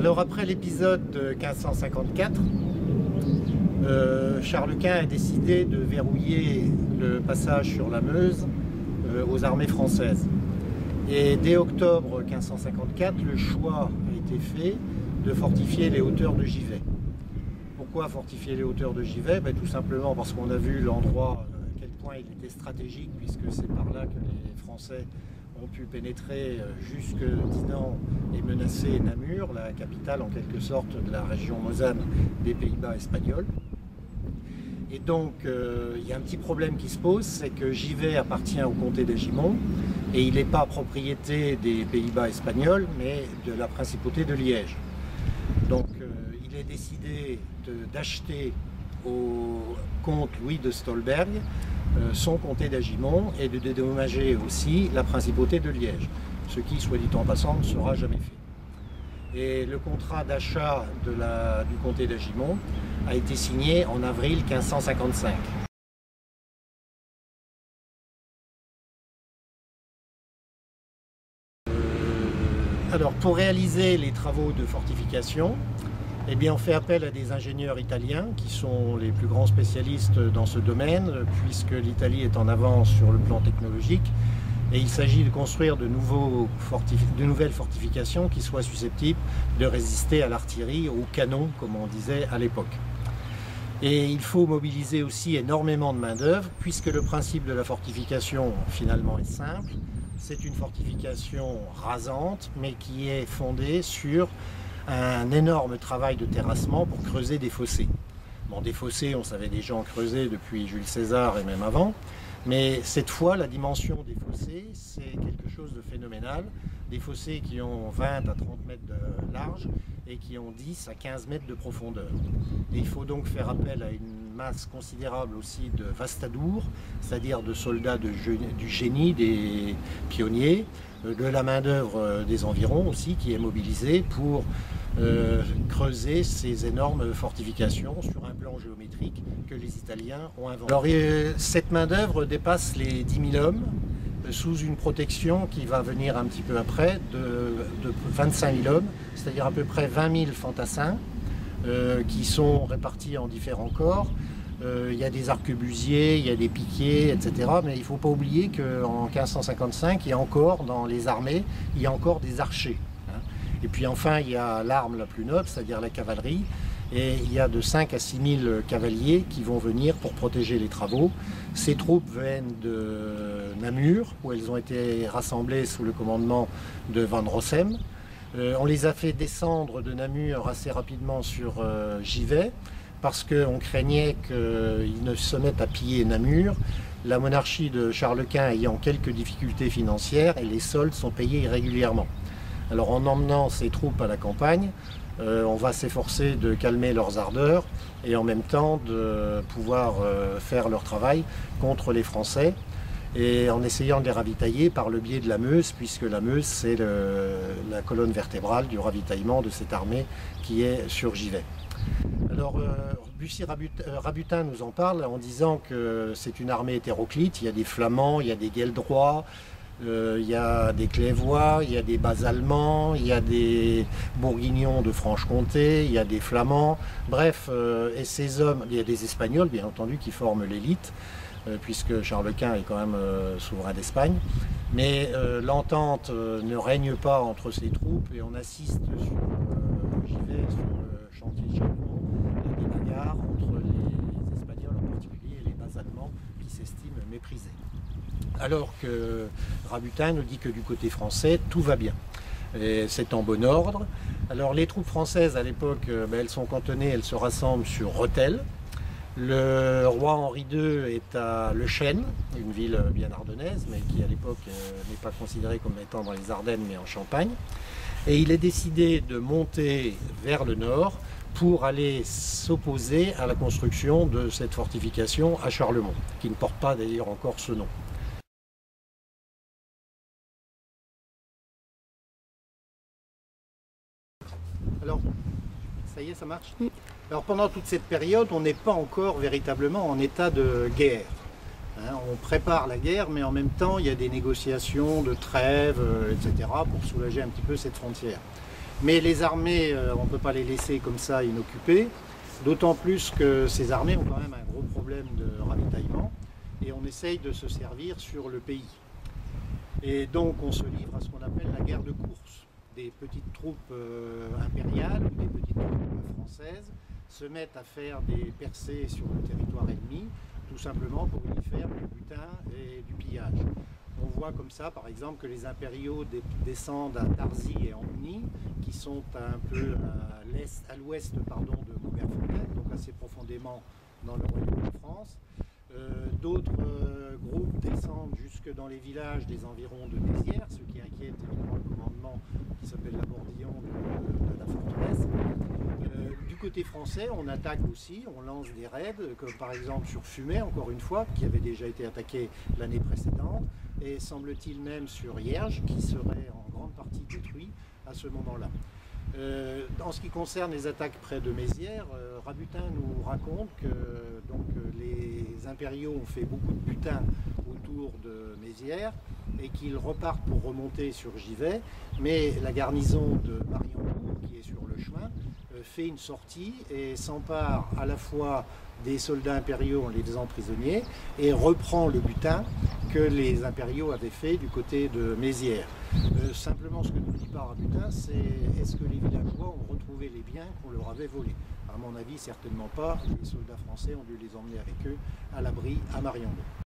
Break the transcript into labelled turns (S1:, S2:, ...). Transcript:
S1: Alors après l'épisode de 1554, Charles Quint a décidé de verrouiller le passage sur la Meuse aux armées françaises. Et dès octobre 1554, le choix a été fait de fortifier les hauteurs de Givet. Pourquoi fortifier les hauteurs de Givet? Tout simplement parce qu'on a vu l'endroit, à quel point il était stratégique, puisque c'est par là que les Français ont pu pénétrer jusque Dinant et menacer Namur, la capitale en quelque sorte de la région Mosane des Pays-Bas espagnols. Et donc il y a un petit problème qui se pose, c'est que Givet appartient au comté d'Agimont et il n'est pas propriété des Pays-Bas espagnols, mais de la principauté de Liège. Donc il est décidé d'acheter au comte Louis de Stolberg son comté d'Agimont et de dédommager aussi la principauté de Liège, ce qui, soit dit en passant, ne sera jamais fait. Et le contrat d'achat du comté d'Agimont a été signé en avril 1555. Alors pour réaliser les travaux de fortification, eh bien, on fait appel à des ingénieurs italiens qui sont les plus grands spécialistes dans ce domaine, puisque l'Italie est en avance sur le plan technologique. Et il s'agit de construire de nouvelles fortifications qui soient susceptibles de résister à l'artillerie, aux canons, comme on disait à l'époque. Et il faut mobiliser aussi énormément de main-d'œuvre, puisque le principe de la fortification, finalement, est simple. C'est une fortification rasante, mais qui est fondée sur un énorme travail de terrassement pour creuser des fossés. Bon, des fossés, on savait déjà en creuser depuis Jules César et même avant, mais cette fois, la dimension des fossés, c'est quelque chose de phénoménal. Des fossés qui ont 20 à 30 mètres de large et qui ont 10 à 15 mètres de profondeur. Et il faut donc faire appel à une masse considérable aussi de vastadours, c'est-à-dire de soldats du génie, des pionniers, de la main-d'œuvre des environs aussi, qui est mobilisée pour creuser ces énormes fortifications sur un plan géométrique que les Italiens ont inventé. Alors cette main-d'œuvre dépasse les 10 000 hommes sous une protection qui va venir un petit peu après de 25 000 hommes, c'est-à-dire à peu près 20 000 fantassins qui sont répartis en différents corps. Il y a des arquebusiers, il y a des piquiers, etc. Mais il ne faut pas oublier qu'en 1555, il y a encore dans les armées, il y a encore des archers. Et puis enfin, il y a l'arme la plus noble, c'est-à-dire la cavalerie. Et il y a de 5 à 6 000 cavaliers qui vont venir pour protéger les travaux. Ces troupes viennent de Namur, où elles ont été rassemblées sous le commandement de Van Rossem. On les a fait descendre de Namur assez rapidement sur Givet, parce qu'on craignait qu'ils ne se mettent à piller Namur, la monarchie de Charles Quint ayant quelques difficultés financières et les soldes sont payés irrégulièrement. Alors en emmenant ces troupes à la campagne, on va s'efforcer de calmer leurs ardeurs et en même temps de pouvoir faire leur travail contre les Français et en essayant de les ravitailler par le biais de la Meuse, puisque la Meuse c'est la colonne vertébrale du ravitaillement de cette armée qui est sur Givet. Alors Bussy-Rabutin nous en parle en disant que c'est une armée hétéroclite, il y a des Flamands, il y a des Gueldroits, il y a des Clévois, il y a des Bas-Allemands, il y a des Bourguignons de Franche-Comté, il y a des Flamands, bref, et ces hommes, il y a des Espagnols bien entendu qui forment l'élite, puisque Charles Quint est quand même souverain d'Espagne, mais l'entente ne règne pas entre ces troupes et on assiste sur Givet, sur le chantier de Chalemont, à des bagarres entre les Espagnols en particulier et les Bas-Allemands qui s'estiment méprisés. Alors que Rabutin nous dit que du côté français, tout va bien. C'est en bon ordre. Alors les troupes françaises à l'époque, elles sont cantonnées, elles se rassemblent sur Rethel. Le roi Henri II est à Le Chêne, une ville bien ardennaise, mais qui à l'époque n'est pas considérée comme étant dans les Ardennes, mais en Champagne. Et il est décidé de monter vers le nord pour aller s'opposer à la construction de cette fortification à Charlemont, qui ne porte pas d'ailleurs encore ce nom. Alors, ça y est, ça marche? Oui. Alors pendant toute cette période, on n'est pas encore véritablement en état de guerre. On prépare la guerre, mais en même temps, il y a des négociations de trêve, etc., pour soulager un petit peu cette frontière. Mais les armées, on ne peut pas les laisser comme ça inoccupées, d'autant plus que ces armées ont quand même un gros problème de ravitaillement et on essaye de se servir sur le pays. Et donc on se livre à ce qu'on appelle la guerre de course. Des petites troupes impériales ou des petites troupes françaises se mettent à faire des percées sur le territoire ennemi, tout simplement pour y faire du butin et du pillage. On voit comme ça, par exemple, que les impériaux descendent à Tarzy et Ambny, qui sont un peu à l'ouest de Maubert-Fontaine, donc assez profondément dans le royaume de France. D'autres groupes descendent jusque dans les villages des environs de Mézières, ce qui inquiète évidemment le commandement qui s'appelle Labordillon de la forteresse. Du côté français, on attaque aussi, on lance des raids, comme par exemple sur Fumay, encore une fois, qui avait déjà été attaqué l'année précédente, et semble-t-il même sur Hierges, qui serait en grande partie détruit à ce moment-là. En ce qui concerne les attaques près de Mézières, Rabutin nous raconte que les impériaux ont fait beaucoup de butin autour de Mézières et qu'ils repartent pour remonter sur Givet, mais la garnison de Mariembourg, qui est sur le chemin, fait une sortie et s'empare à la fois des soldats impériaux en les faisant prisonniers et reprend le butin que les impériaux avaient fait du côté de Mézières. Simplement, ce que ne dit pas Rabutin, c'est est-ce que les villageois ont retrouvé les biens qu'on leur avait volés? À mon avis, certainement pas. Les soldats français ont dû les emmener avec eux à l'abri à Mariembourg.